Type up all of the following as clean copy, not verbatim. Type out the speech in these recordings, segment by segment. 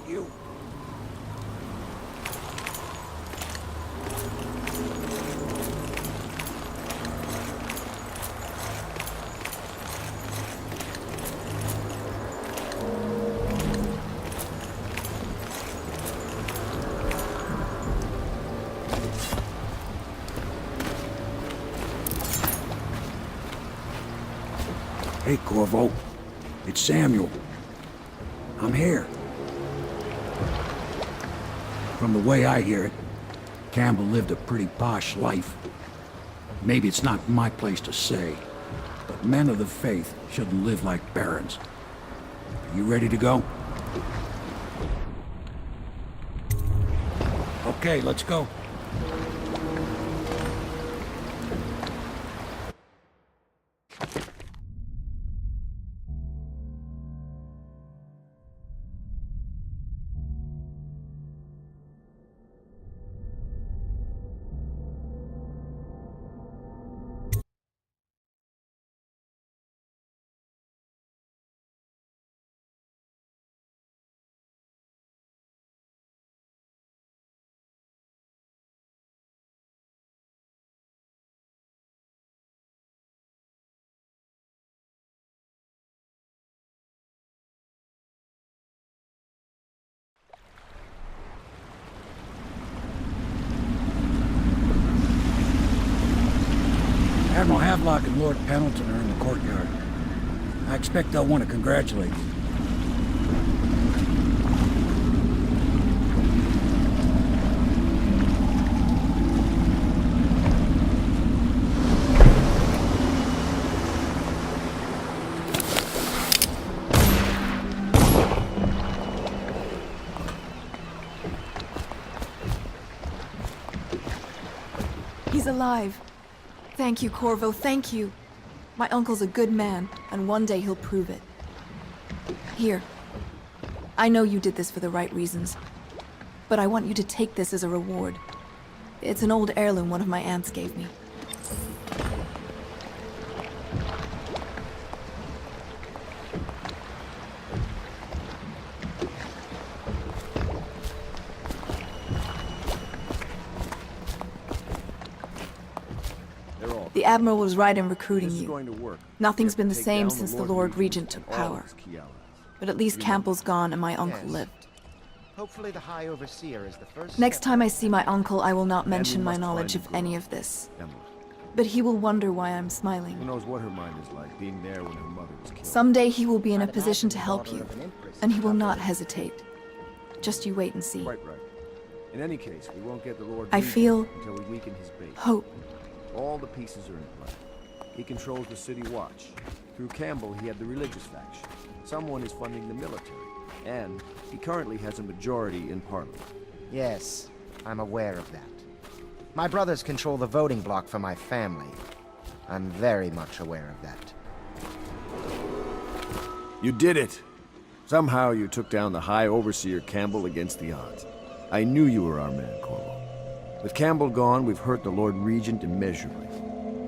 you. Hey, Corvo. It's Samuel. I'm here. From the way I hear it, Campbell lived a pretty posh life. Maybe it's not my place to say, but men of the faith shouldn't live like barons. Are you ready to go? Okay, let's go. Admiral Havelock and Lord Pendleton are in the courtyard. I expect they'll want to congratulate you. He's alive. Thank you, Corvo, thank you. My uncle's a good man, and one day he'll prove it. Here. I know you did this for the right reasons, but I want you to take this as a reward. It's an old heirloom one of my aunts gave me. The Admiral was right in recruiting you. Nothing's been the same since the Lord Regent took power. But at least Campbell's gone and my uncle lived. Hopefully the High Overseer is the first. Next time I see my uncle, I will not mention my knowledge of any of this. But he will wonder why I'm smiling. Who knows what her mind is like, being there when her mother was killed. Someday he will be in a position to help you, and he will not hesitate. Just you wait and see. Right. In any case, we won't get the Lord I feel until we weaken his base. hope. All the pieces are in play. He controls the city watch. Through Campbell, he had the religious faction. Someone is funding the military. And he currently has a majority in Parliament. Yes, I'm aware of that. My brothers control the voting bloc for my family. I'm very much aware of that. You did it! Somehow you took down the High Overseer Campbell against the odds. I knew you were our man, Corvo. With Campbell gone, we've hurt the Lord Regent immeasurably.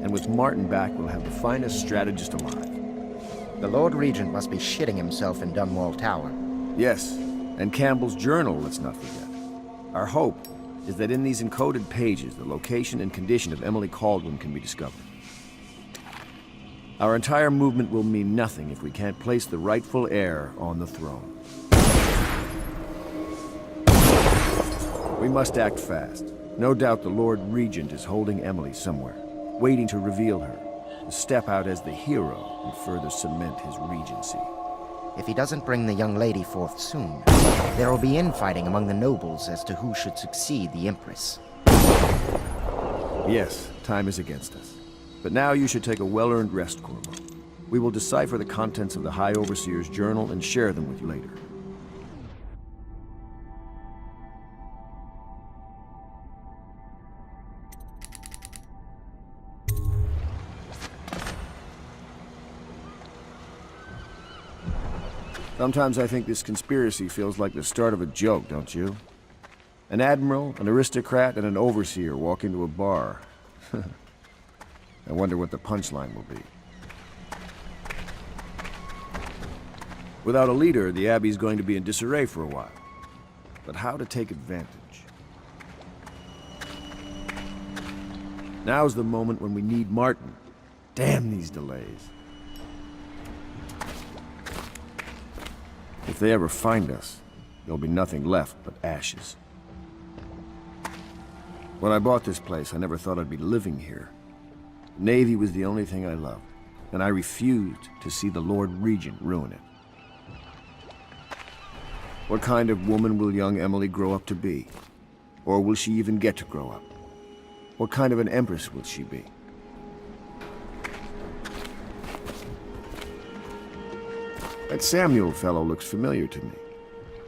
And with Martin back, we'll have the finest strategist alive. The Lord Regent must be shitting himself in Dunwall Tower. Yes, and Campbell's journal, let's not forget. Our hope is that in these encoded pages, the location and condition of Emily Kaldwin can be discovered. Our entire movement will mean nothing if we can't place the rightful heir on the throne. We must act fast. No doubt the Lord Regent is holding Emily somewhere, waiting to reveal her, to step out as the hero and further cement his regency. If he doesn't bring the young lady forth soon, there will be infighting among the nobles as to who should succeed the Empress. Yes, time is against us. But now you should take a well-earned rest, Corvo. We will decipher the contents of the High Overseer's journal and share them with you later. Sometimes I think this conspiracy feels like the start of a joke, don't you? An admiral, an aristocrat, and an overseer walk into a bar. I wonder what the punchline will be. Without a leader, the Abbey's going to be in disarray for a while. but how to take advantage. Now's the moment when we need Martin. Damn these delays. If they ever find us, there'll be nothing left but ashes. When I bought this place, I never thought I'd be living here. The Navy was the only thing I loved, and I refused to see the Lord Regent ruin it. What kind of woman will young Emily grow up to be? Or will she even get to grow up? What kind of an empress will she be? That Samuel fellow looks familiar to me,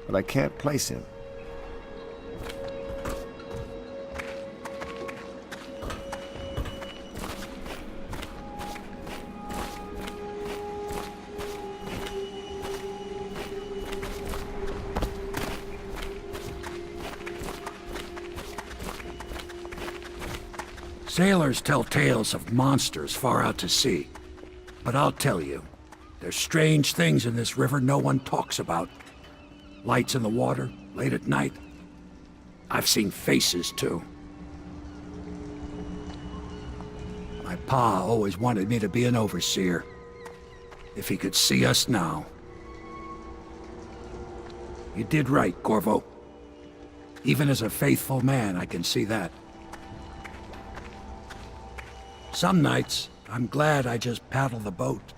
but I can't place him. Sailors tell tales of monsters far out to sea. But I'll tell you, there's strange things in this river no one talks about. Lights in the water, late at night. I've seen faces, too. My pa always wanted me to be an overseer. If he could see us now. You did right, Corvo. Even as a faithful man, I can see that. Some nights, I'm glad I just paddle the boat.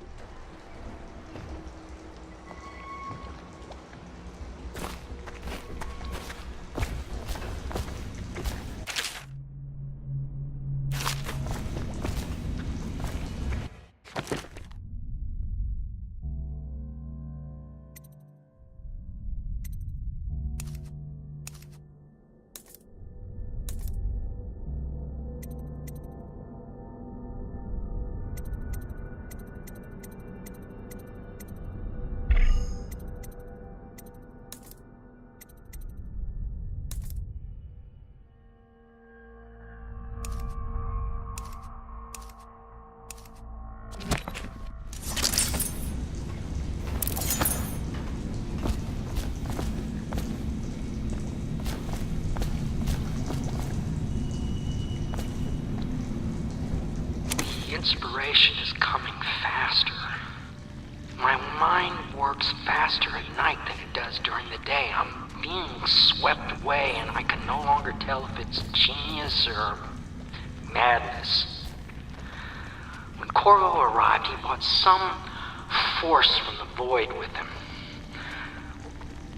Inspiration is coming faster. My mind works faster at night than it does during the day. I'm being swept away, and I can no longer tell if it's genius or madness. When Corvo arrived, he brought some force from the void with him.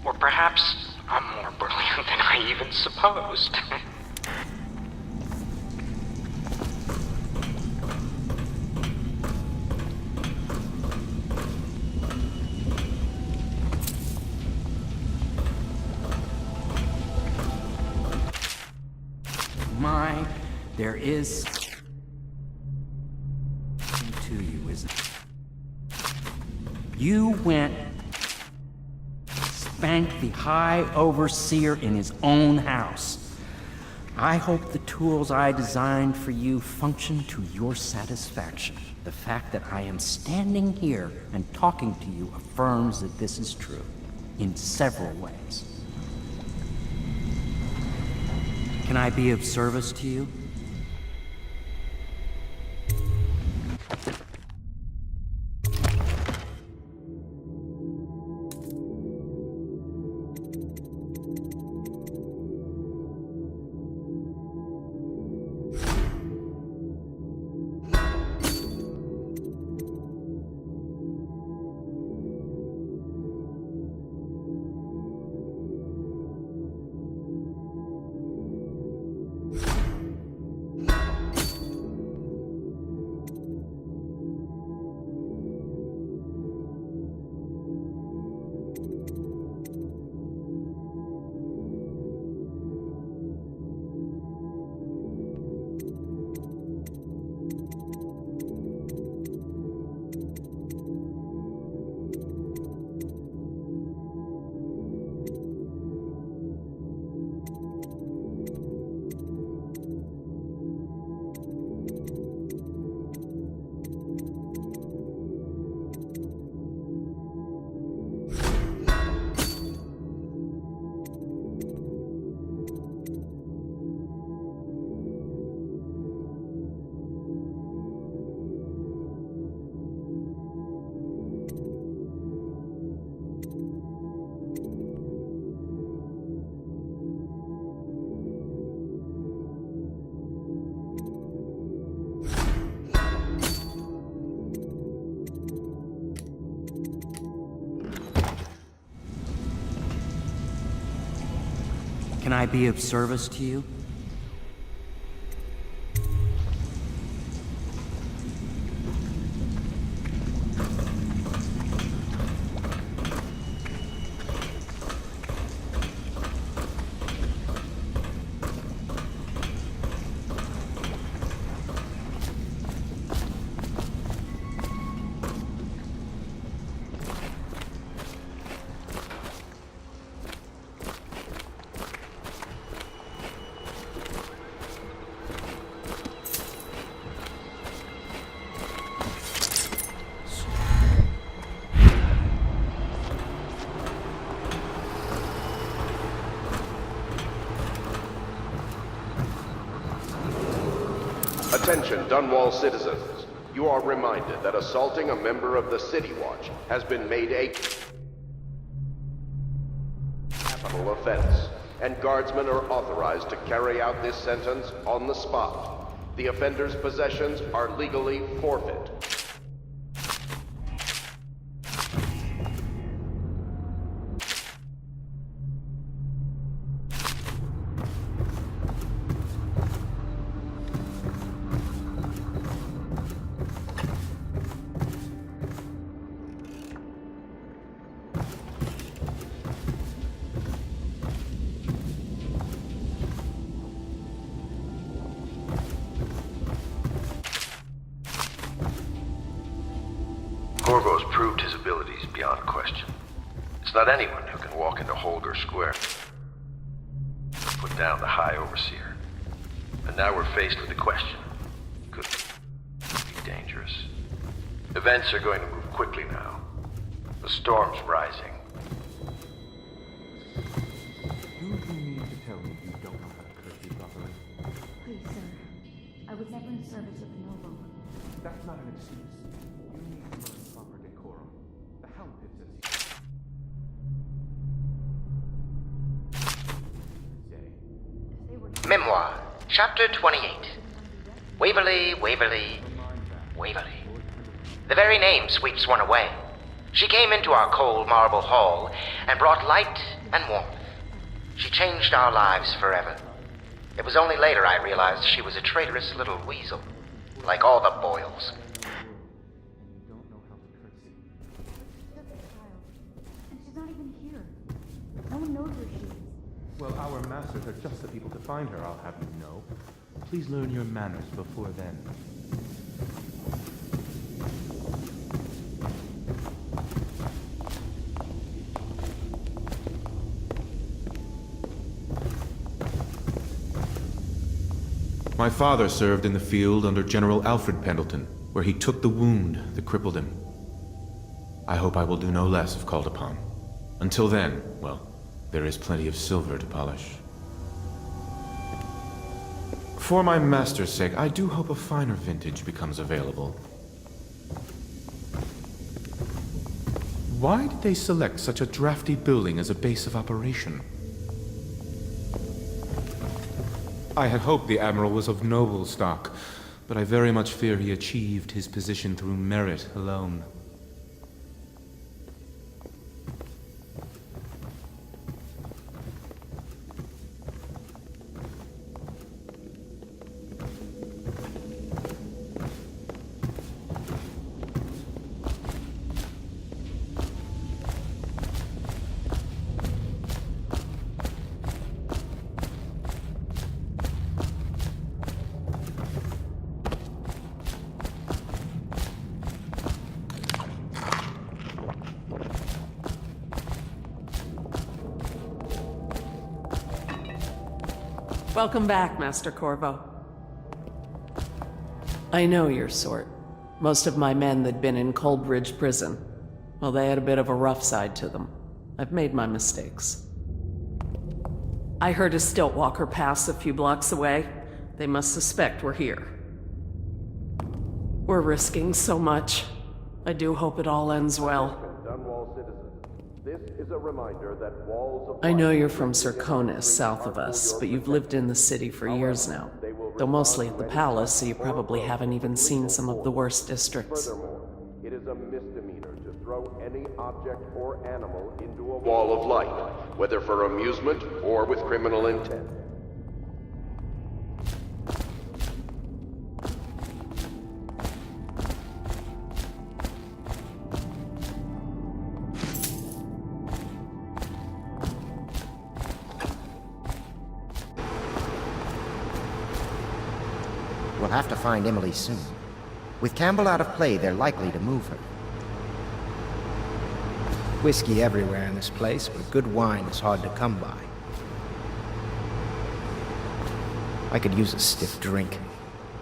Or perhaps I'm more brilliant than I even supposed. There is to you, isn't it? You went, spanked the High Overseer in his own house. I hope the tools I designed for you function to your satisfaction. The fact that I am standing here and talking to you affirms that this is true, in several ways. Can I be of service to you? Can I be of service to you? Attention, Dunwall citizens. You are reminded that assaulting a member of the City Watch has been made a capital offense, and guardsmen are authorized to carry out this sentence on the spot. The offender's possessions are legally forfeit. Corvo's proved his abilities beyond question. It's not anyone who can walk into Holger Square, put down the High Overseer. And now we're faced with the question. Could be dangerous. Events are going to move quickly now. The storm's rising. You mean to tell me you don't know how to curse properly? Please, sir. I was never in service of the noble. That's not an excuse. You need to learn proper decorum. The Hound Pit says you... Memoir, Chapter 28. Waverly, Waverly, Waverly. The very name sweeps one away. She came into our cold marble hall and brought light and warmth. She changed our lives forever. It was only later I realized she was a traitorous little weasel, like all the Boyles. And she's not even here. No one knows where she is. Well, our masters are just the people to find her, I'll have you know. Please learn your manners before then. My father served in the field under General Alfred Pendleton, where he took the wound that crippled him. I hope I will do no less if called upon. Until then, well, there is plenty of silver to polish. For my master's sake, I do hope a finer vintage becomes available. Why did they select such a drafty building as a base of operation? I had hoped the Admiral was of noble stock, but I very much fear he achieved his position through merit alone. Welcome back, Master Corvo. I know your sort. Most of my men that'd been in Coldbridge Prison. Well, they had a bit of a rough side to them. I've made my mistakes. I heard a stilt walker pass a few blocks away. They must suspect we're here. We're risking so much. I do hope it all ends well. Dunwall citizens, this is a reminder that walls of... I know you're from Serconis, south of us, but you've lived in the city for years now. Though mostly at the palace, so you probably haven't even seen some of the worst districts. Furthermore, it is a misdemeanor to throw any object or animal into a wall of light, whether for amusement or with criminal intent. We'll have to find Emily soon. With Campbell out of play, they're likely to move her. Whiskey everywhere in this place, but good wine is hard to come by. I could use a stiff drink.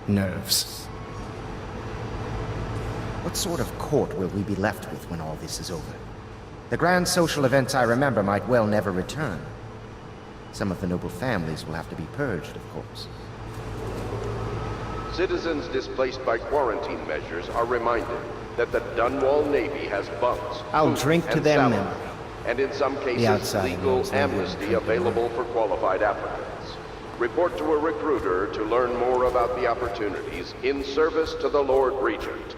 Nerves. What sort of court will we be left with when all this is over? The grand social events I remember might well never return. Some of the noble families will have to be purged, of course. Citizens displaced by quarantine measures are reminded that the Dunwall Navy has bunks, I'll food, drink to and their salary, memory. and in some The cases, outside legal knows they wouldn't amnesty drink available for qualified applicants. Report to a recruiter to learn more about the opportunities in service to the Lord Regent.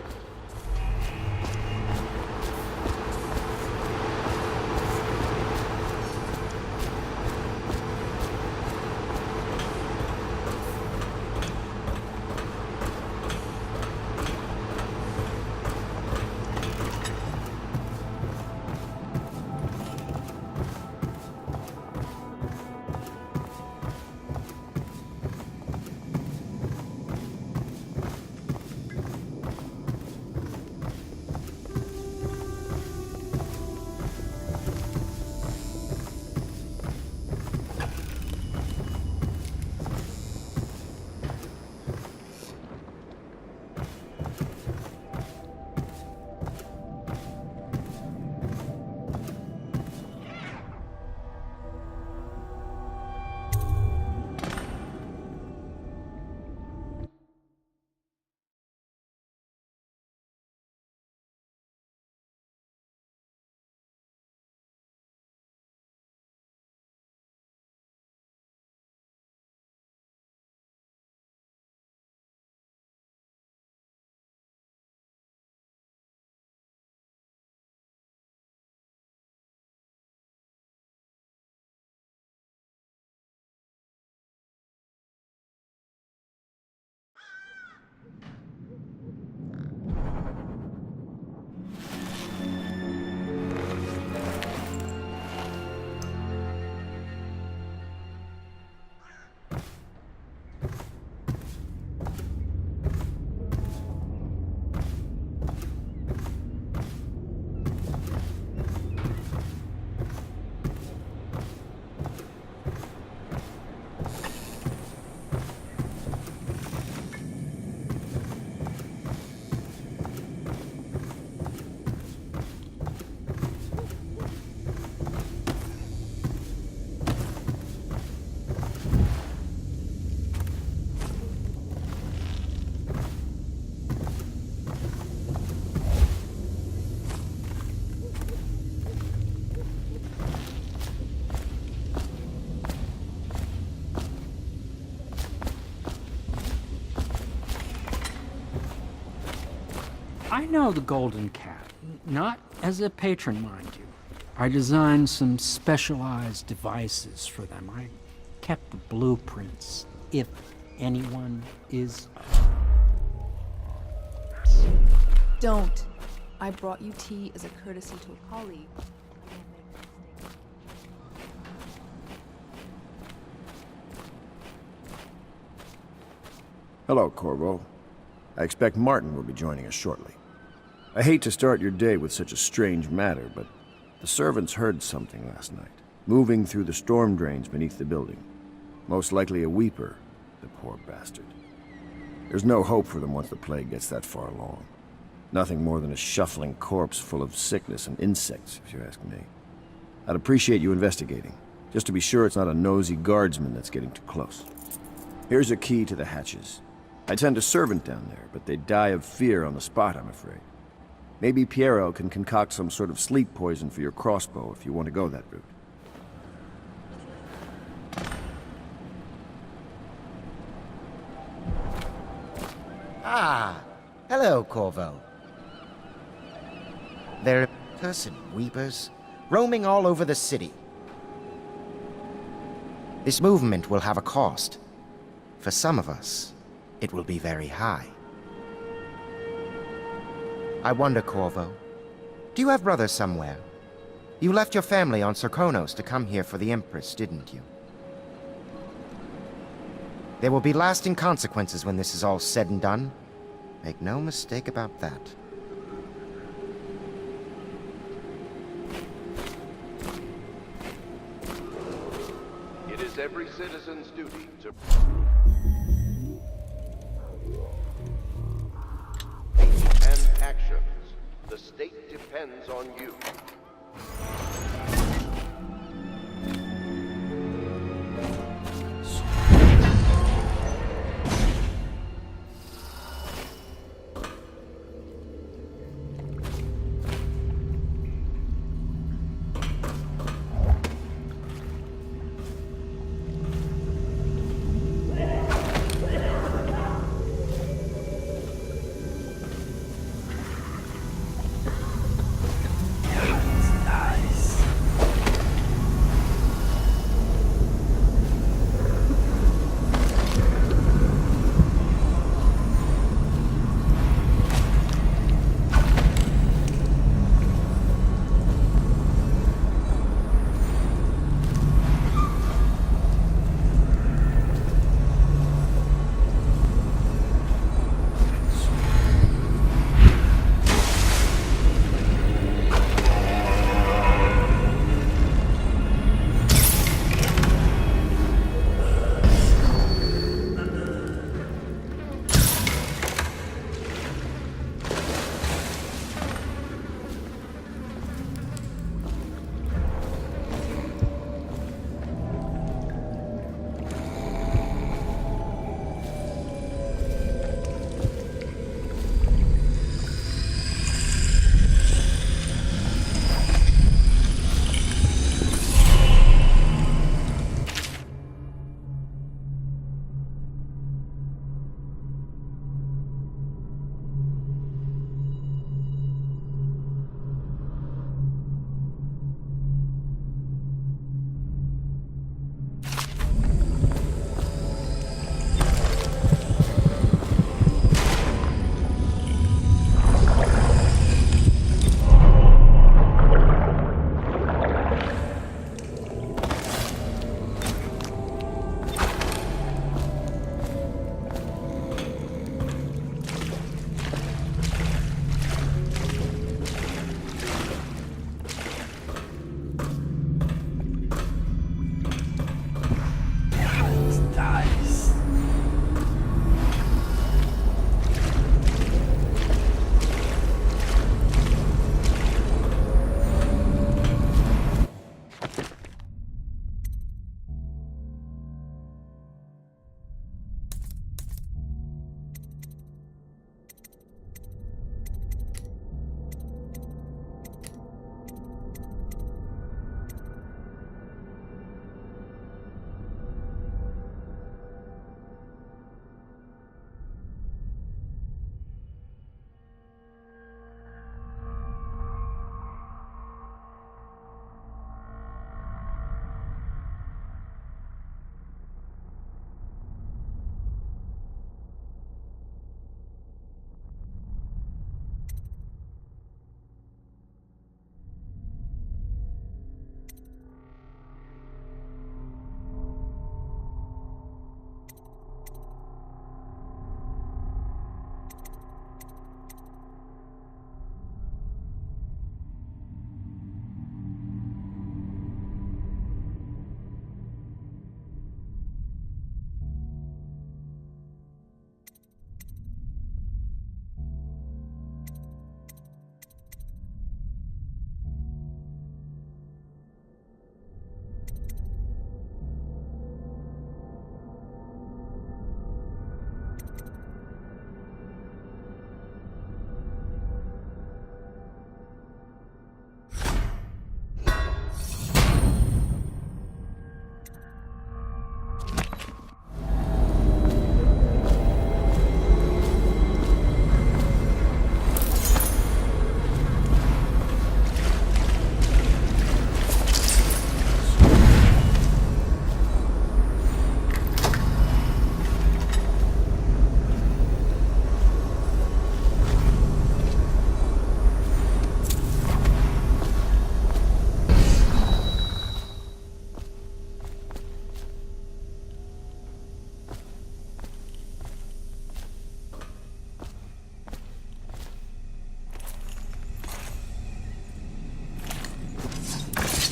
I know the Golden Cat, not as a patron, mind you. I designed some specialized devices for them. I kept the blueprints, if anyone is... Don't. I brought you tea as a courtesy to a colleague. Hello, Corvo. I expect Martin will be joining us shortly. I hate to start your day with such a strange matter, but the servants heard something last night, moving through the storm drains beneath the building. Most likely a weeper, the poor bastard. There's no hope for them once the plague gets that far along. Nothing more than a shuffling corpse full of sickness and insects, if you ask me. I'd appreciate you investigating, just to be sure it's not a nosy guardsman that's getting too close. Here's a key to the hatches. I'd send a servant down there, but they'd die of fear on the spot, I'm afraid. Maybe Piero can concoct some sort of sleep poison for your crossbow if you want to go that route. Ah, hello, Corvo. They're cursed weepers, roaming all over the city. This movement will have a cost. For some of us, it will be very high. I wonder, Corvo, do you have brothers somewhere? You left your family on Serkonos to come here for the Empress, didn't you? There will be lasting consequences when this is all said and done. Make no mistake about that. It is every citizen's duty to... and actions. The state depends on you.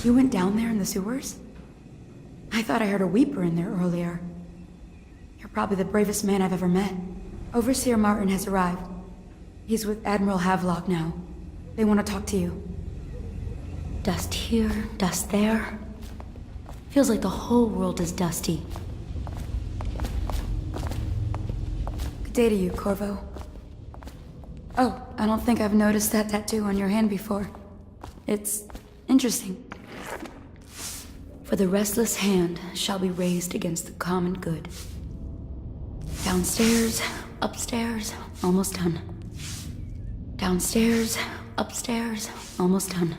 You went down there in the sewers? I thought I heard a weeper in there earlier. You're probably the bravest man I've ever met. Overseer Martin has arrived. He's with Admiral Havelock now. They want to talk to you. Dust here, dust there. Feels like the whole world is dusty. Good day to you, Corvo. Oh, I don't think I've noticed that tattoo on your hand before. It's interesting. For the restless hand shall be raised against the common good. Downstairs, upstairs, almost done. Downstairs, upstairs, almost done.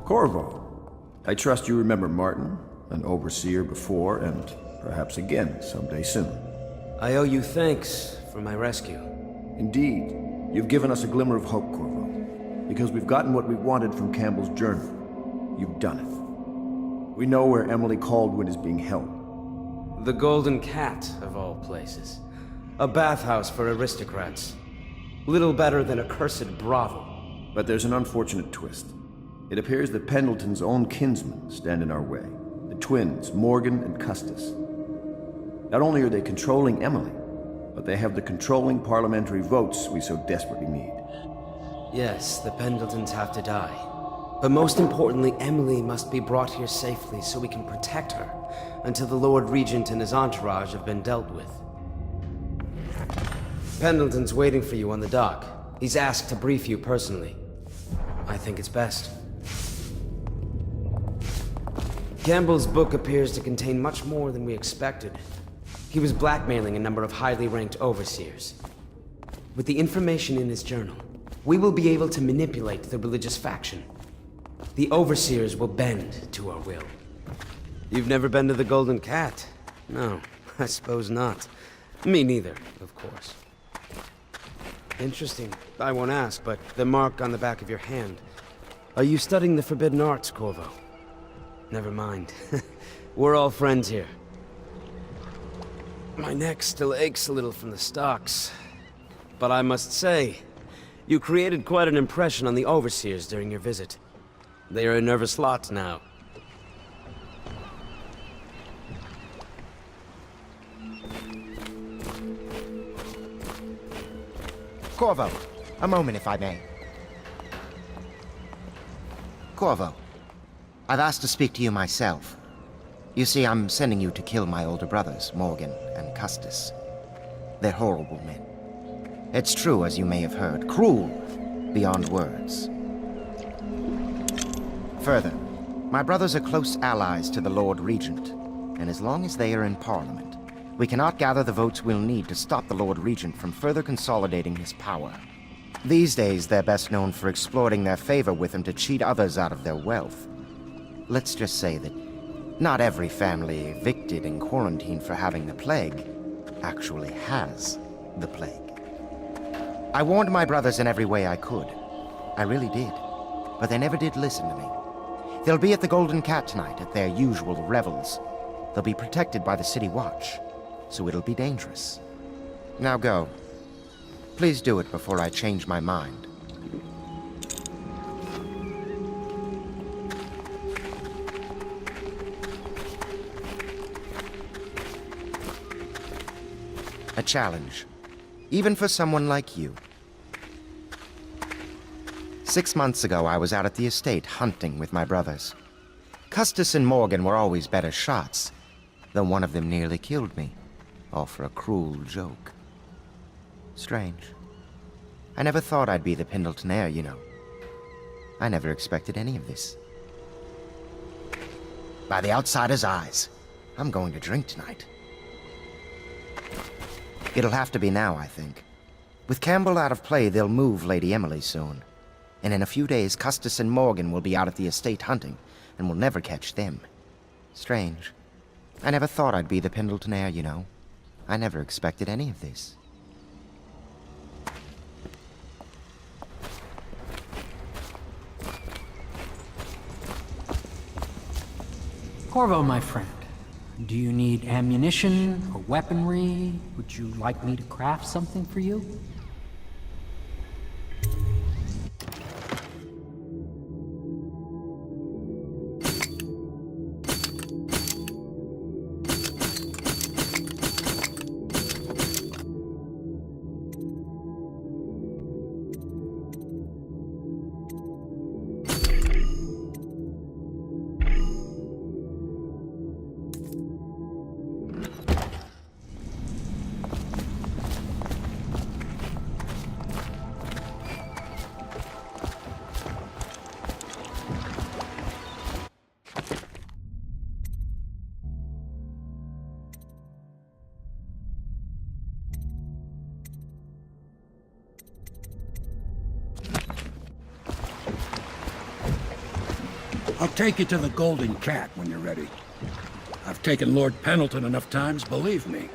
Corvo, I trust you remember Martin, an overseer before, and perhaps again someday soon. I owe you thanks for my rescue. Indeed, you've given us a glimmer of hope, Corvo. Because we've gotten what we wanted from Campbell's journal. You've done it. We know where Emily Caldwin is being held. The Golden Cat, of all places. A bathhouse for aristocrats. Little better than a cursed brothel. But there's an unfortunate twist. It appears that Pendleton's own kinsmen stand in our way. The twins, Morgan and Custis. Not only are they controlling Emily, but they have the controlling parliamentary votes we so desperately need. Yes, the Pendletons have to die. But most importantly, Emily must be brought here safely so we can protect her until the Lord Regent and his entourage have been dealt with. Pendleton's waiting for you on the dock. He's asked to brief you personally. I think it's best. Campbell's book appears to contain much more than we expected. He was blackmailing a number of highly ranked overseers. With the information in his journal, we will be able to manipulate the religious faction. The overseers will bend to our will. You've never been to the Golden Cat? No, I suppose not. Me neither, of course. Interesting. I won't ask, but the mark on the back of your hand. Are you studying the forbidden arts, Corvo? Never mind. We're all friends here. My neck still aches a little from the stocks. But I must say, you created quite an impression on the overseers during your visit. They are a nervous lot now. Corvo, a moment if I may. Corvo, I've asked to speak to you myself. You see, I'm sending you to kill my older brothers, Morgan and Custis. They're horrible men. It's true, as you may have heard, cruel beyond words. Further, my brothers are close allies to the Lord Regent, and as long as they are in Parliament, we cannot gather the votes we'll need to stop the Lord Regent from further consolidating his power. These days, they're best known for exploiting their favor with him to cheat others out of their wealth. Let's just say that not every family evicted and quarantined for having the plague actually has the plague. I warned my brothers in every way I could. I really did. But they never did listen to me. They'll be at the Golden Cat tonight at their usual revels. They'll be protected by the City Watch, so it'll be dangerous. Now go. Please do it before I change my mind. A challenge, even for someone like you. 6 months ago, I was out at the estate hunting with my brothers. Custis and Morgan were always better shots, though one of them nearly killed me, all for a cruel joke. Strange. I never thought I'd be the Pendleton heir, you know. I never expected any of this. By the outsider's eyes, I'm going to drink tonight. It'll have to be now, I think. With Campbell out of play, they'll move Lady Emily soon. And in a few days, Custis and Morgan will be out at the estate hunting, and we'll never catch them. Strange. I never thought I'd be the Pendleton heir, you know. I never expected any of this. Corvo, my friend, do you need ammunition or weaponry? Would you like me to craft something for you? I'll take you to the Golden Cat when you're ready. I've taken Lord Pendleton enough times, believe me.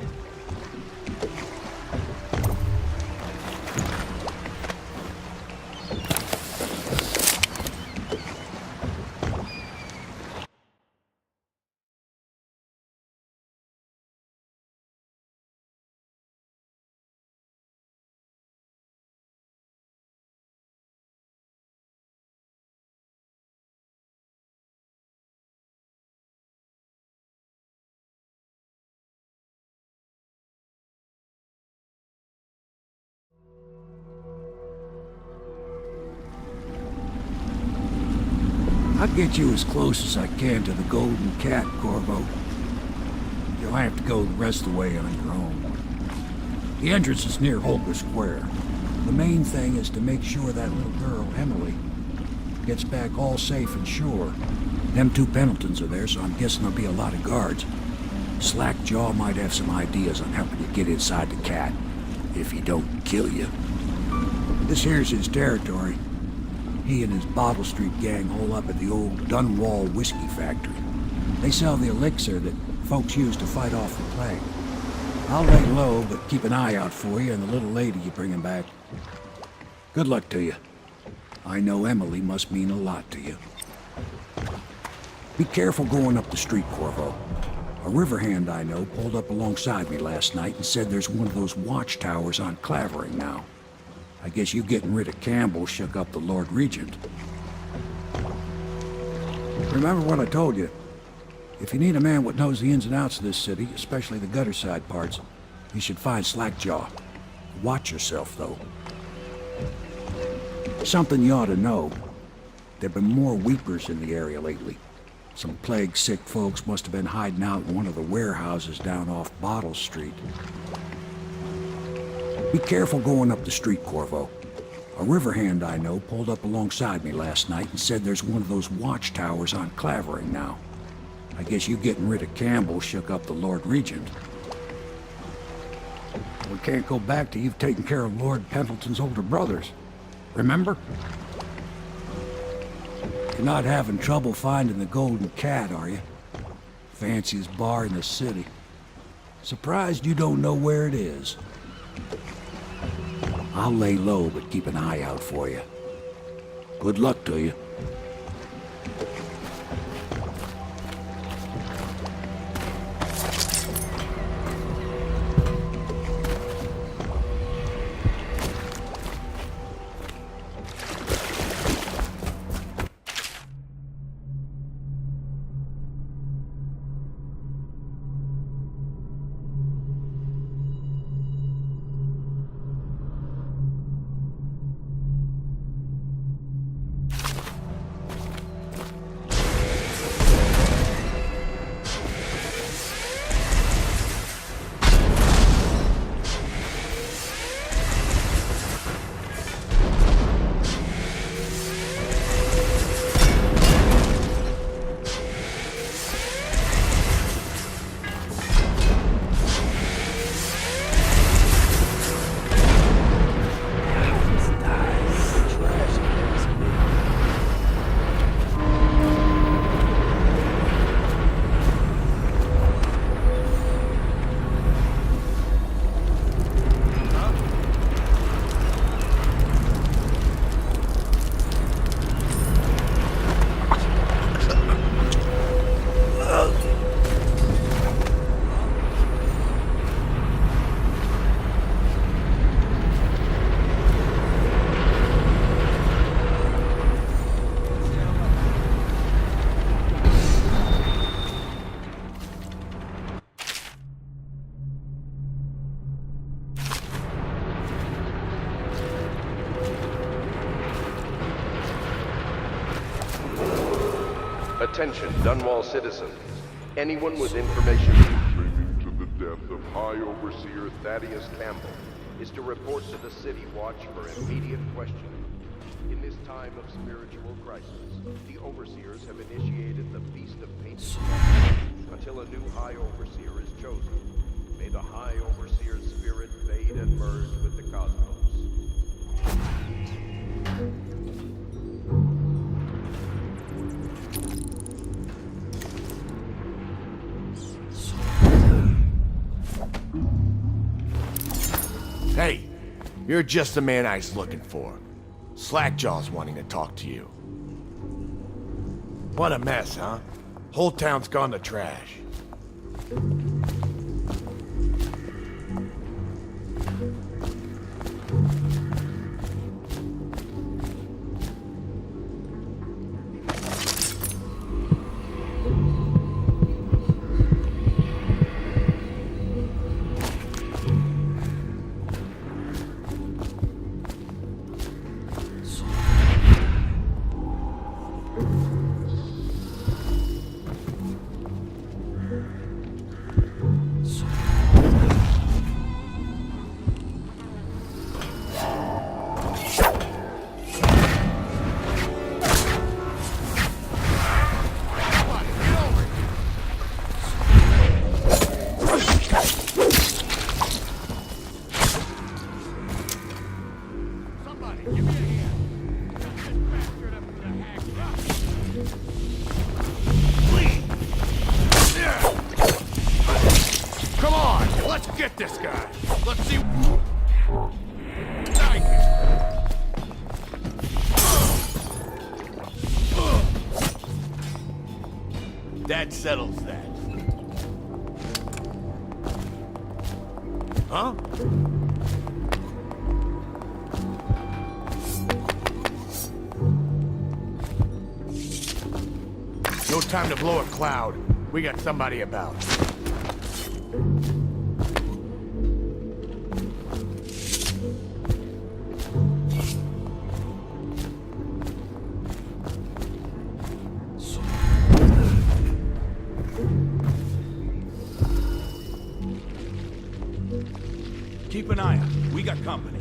I'll get you as close as I can to the Golden Cat, Corvo. You'll have to go the rest of the way on your own. The entrance is near Holger Square. The main thing is to make sure that little girl, Emily, gets back all safe and sure. Them two Pendletons are there, so I'm guessing there'll be a lot of guards. Slackjaw might have some ideas on helping you get inside the cat, if he don't kill you. This here's his territory. He and his Bottle Street gang hole up at the old Dunwall whiskey factory. They sell the elixir that folks use to fight off the plague. I'll lay low, but keep an eye out for you and the little lady you bring him back. Good luck to you. I know Emily must mean a lot to you. Be careful going up the street, Corvo. A river hand I know pulled up alongside me last night and said there's one of those watchtowers on Clavering now. I guess you getting rid of Campbell shook up the Lord Regent. Remember what I told you. If you need a man what knows the ins and outs of this city, especially the gutter side parts, you should find Slackjaw. Watch yourself, though. Something you ought to know. There've been more weepers in the area lately. Some plague-sick folks must have been hiding out in one of the warehouses down off Bottle Street. Be careful going up the street, Corvo. A river hand I know pulled up alongside me last night and said there's one of those watchtowers on Clavering now. I guess you getting rid of Campbell shook up the Lord Regent. We can't go back till you've taken care of Lord Pendleton's older brothers. Remember? You're not having trouble finding the Golden Cat, are you? Fanciest bar in the city. Surprised you don't know where it is. I'll lay low, but keep an eye out for you. Good luck to you. Attention, Dunwall citizens. Anyone with information relating to the death of High Overseer Thaddeus Campbell is to report to the City Watch for immediate questioning. In this time of spiritual crisis, the Overseers have initiated the Feast of Painted until a new High Overseer is chosen. May the High Overseer's spirit fade and merge with the cosmos. Hey, you're just the man I was looking for. Slackjaw's wanting to talk to you. What a mess, huh? Whole town's gone to trash. Come on, let's get this guy. Let's see. That settles that. Huh? No time to blow a cloud. We got somebody about. Keep an eye out. We got company.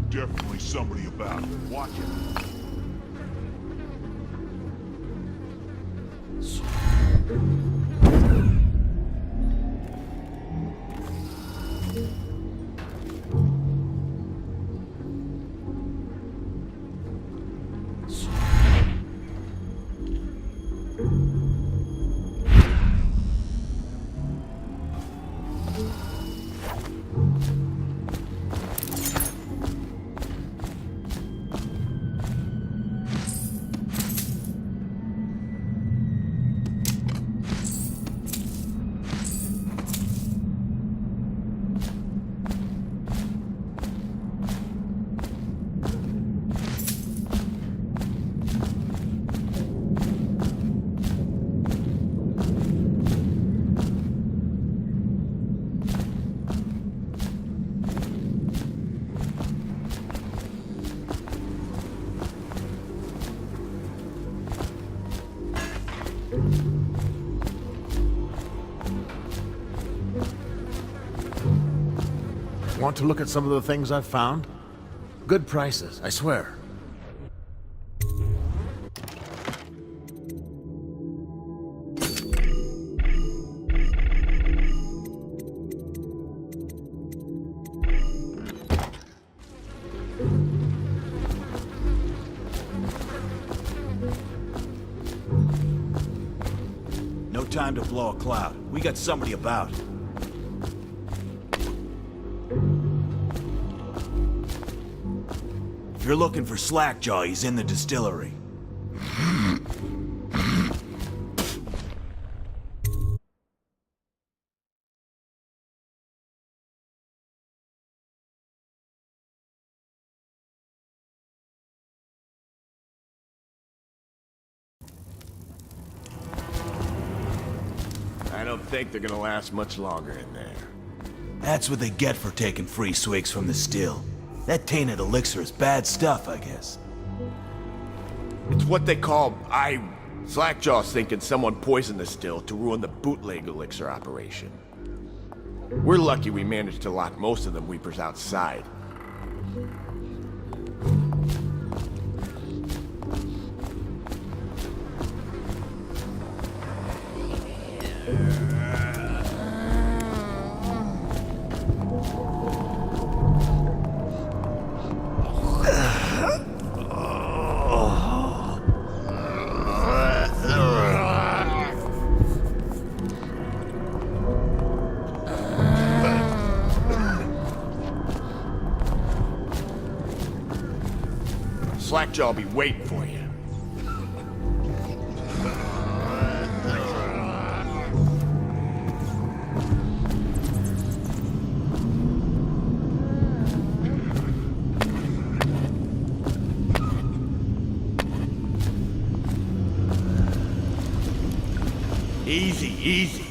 Definitely somebody about. Watch it. Want to look at some of the things I've found? Good prices, I swear. No time to blow a cloud. We got somebody about. If you're looking for Slackjaw, he's in the distillery. I don't think they're gonna last much longer in there. That's what they get for taking free swigs from the still. That tainted elixir is bad stuff, I guess. It's what they call... Slackjaw's thinking someone poisoned the still to ruin the bootleg elixir operation. We're lucky we managed to lock most of them weepers outside. Slackjaw'll be waiting for you. Easy, easy.